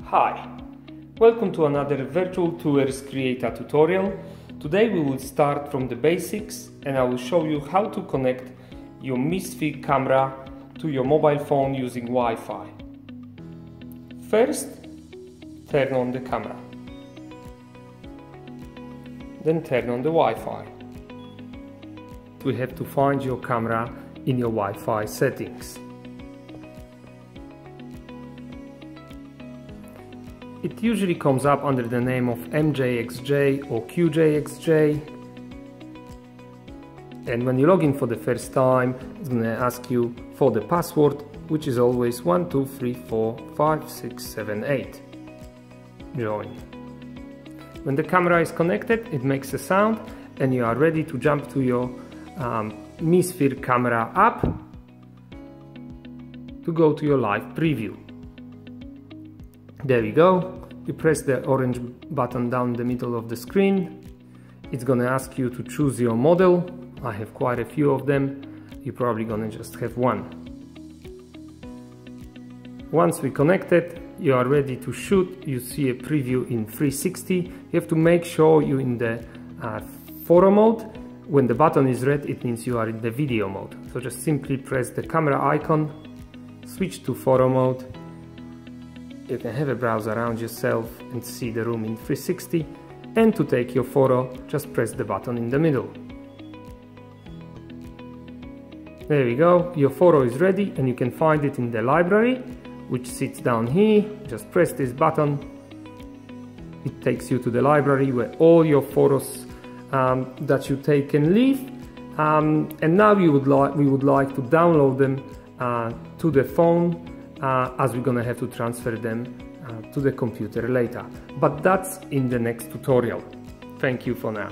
Hi, welcome to another Virtual Tours Create a tutorial. Today we will start from the basics and I will show you how to connect your Misfit camera to your mobile phone using Wi-Fi. First, turn on the camera. Then turn on the Wi-Fi. We have to find your camera in your Wi-Fi settings. It usually comes up under the name of MJXJ or QJXJ, and when you log in for the first time, it's going to ask you for the password, which is always 12345678. Join. When the camera is connected, it makes a sound and you are ready to jump to your Misfit camera app to go to your live preview. There we go. You press the orange button down the middle of the screen. It's gonna ask you to choose your model. I have quite a few of them. You're probably gonna just have one. Once we connected, you are ready to shoot. You see a preview in 360. You have to make sure you're in the photo mode. When the button is red, it means you are in the video mode. So just simply press the camera icon, switch to photo mode. You can have a browse around yourself and see the room in 360, and to take your photo, just press the button in the middle. There we go, your photo is ready and you can find it in the library, which sits down here. Just press this button. It takes you to the library where all your photos that you take can live, and now we would like to download them to the phone, as we're gonna have to transfer them to the computer later. But that's in the next tutorial. Thank you for now.